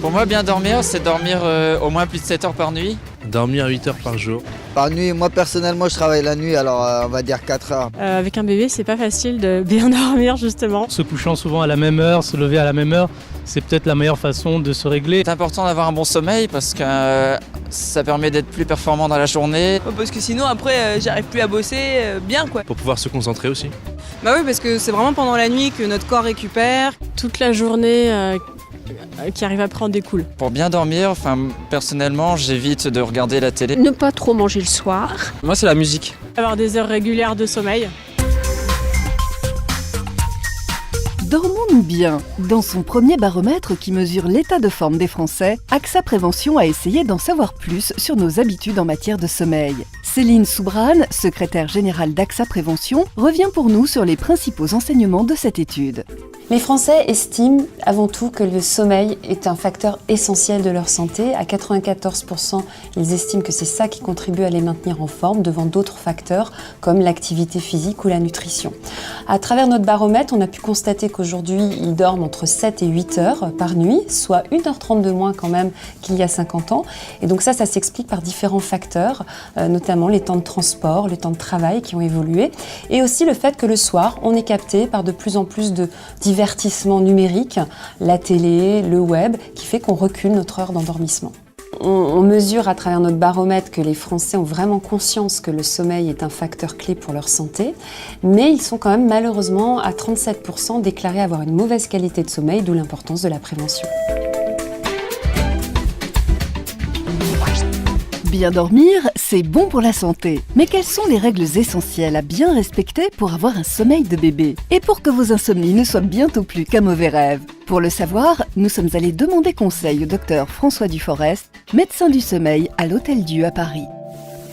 Pour moi, bien dormir, c'est dormir au moins plus de 7 heures par nuit. Dormir 8 heures par jour. Par nuit, moi personnellement je travaille la nuit, alors on va dire 4 heures. Avec un bébé, c'est pas facile de bien dormir justement. Se couchant souvent à la même heure, se lever à la même heure, c'est peut-être la meilleure façon de se régler. C'est important d'avoir un bon sommeil parce que ça permet d'être plus performant dans la journée. Parce que sinon après j'arrive plus à bosser bien quoi. Pour pouvoir se concentrer aussi. Bah oui, parce que c'est vraiment pendant la nuit que notre corps récupère. Toute la journée qui arrive après en découle. Pour bien dormir, personnellement, j'évite de regarder la télé. Ne pas trop manger le soir. Moi, c'est la musique. Avoir des heures régulières de sommeil. Dormons-nous bien? Dans son premier baromètre qui mesure l'état de forme des Français, AXA Prévention a essayé d'en savoir plus sur nos habitudes en matière de sommeil. Céline Soubrane, secrétaire générale d'AXA Prévention, revient pour nous sur les principaux enseignements de cette étude. Les Français estiment avant tout que le sommeil est un facteur essentiel de leur santé. À 94%, ils estiment que c'est ça qui contribue à les maintenir en forme devant d'autres facteurs comme l'activité physique ou la nutrition. À travers notre baromètre, on a pu constater qu'aujourd'hui, ils dorment entre 7 et 8 heures par nuit, soit 1h30 de moins quand même qu'il y a 50 ans. Et donc ça s'explique par différents facteurs, notamment les temps de transport, les temps de travail qui ont évolué, et aussi le fait que le soir, on est capté par de plus en plus de divertissement numérique, la télé, le web, qui fait qu'on recule notre heure d'endormissement. On mesure à travers notre baromètre que les Français ont vraiment conscience que le sommeil est un facteur clé pour leur santé, mais ils sont quand même malheureusement à 37% déclarés avoir une mauvaise qualité de sommeil, d'où l'importance de la prévention. Bien dormir, c'est bon pour la santé. Mais quelles sont les règles essentielles à bien respecter pour avoir un sommeil de bébé? Et pour que vos insomnies ne soient bientôt plus qu'un mauvais rêve? Pour le savoir, nous sommes allés demander conseil au docteur François Duforest, médecin du sommeil à l'Hôtel Dieu à Paris.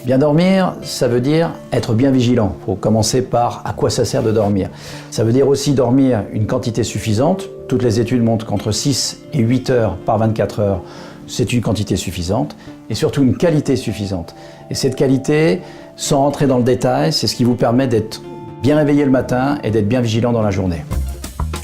Bien dormir, ça veut dire être bien vigilant. Il faut commencer par à quoi ça sert de dormir. Ça veut dire aussi dormir une quantité suffisante. Toutes les études montrent qu'entre 6 et 8 heures par 24 heures, c'est une quantité suffisante. Et surtout une qualité suffisante. Et cette qualité, sans rentrer dans le détail, c'est ce qui vous permet d'être bien réveillé le matin et d'être bien vigilant dans la journée.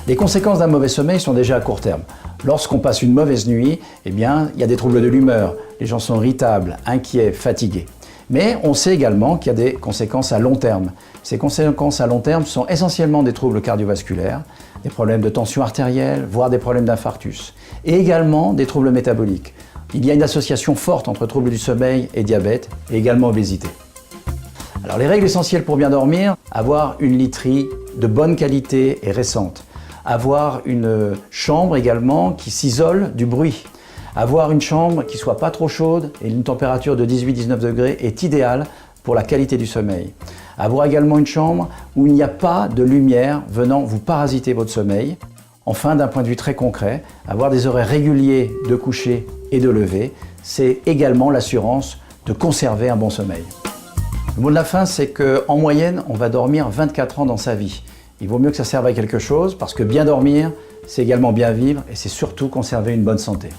Les conséquences d'un mauvais sommeil sont déjà à court terme. Lorsqu'on passe une mauvaise nuit, il y a des troubles de l'humeur, les gens sont irritables, inquiets, fatigués. Mais on sait également qu'il y a des conséquences à long terme. Ces conséquences à long terme sont essentiellement des troubles cardiovasculaires, des problèmes de tension artérielle, voire des problèmes d'infarctus, et également des troubles métaboliques. Il y a une association forte entre troubles du sommeil et diabète, et également obésité. Alors les règles essentielles pour bien dormir, avoir une literie de bonne qualité et récente, avoir une chambre également qui s'isole du bruit, avoir une chambre qui ne soit pas trop chaude et une température de 18-19 degrés est idéale pour la qualité du sommeil. Avoir également une chambre où il n'y a pas de lumière venant vous parasiter votre sommeil. Enfin, d'un point de vue très concret, avoir des horaires réguliers de coucher et de lever, c'est également l'assurance de conserver un bon sommeil. Le mot de la fin, c'est qu'en moyenne, on va dormir 24 ans dans sa vie. Il vaut mieux que ça serve à quelque chose parce que bien dormir, c'est également bien vivre et c'est surtout conserver une bonne santé.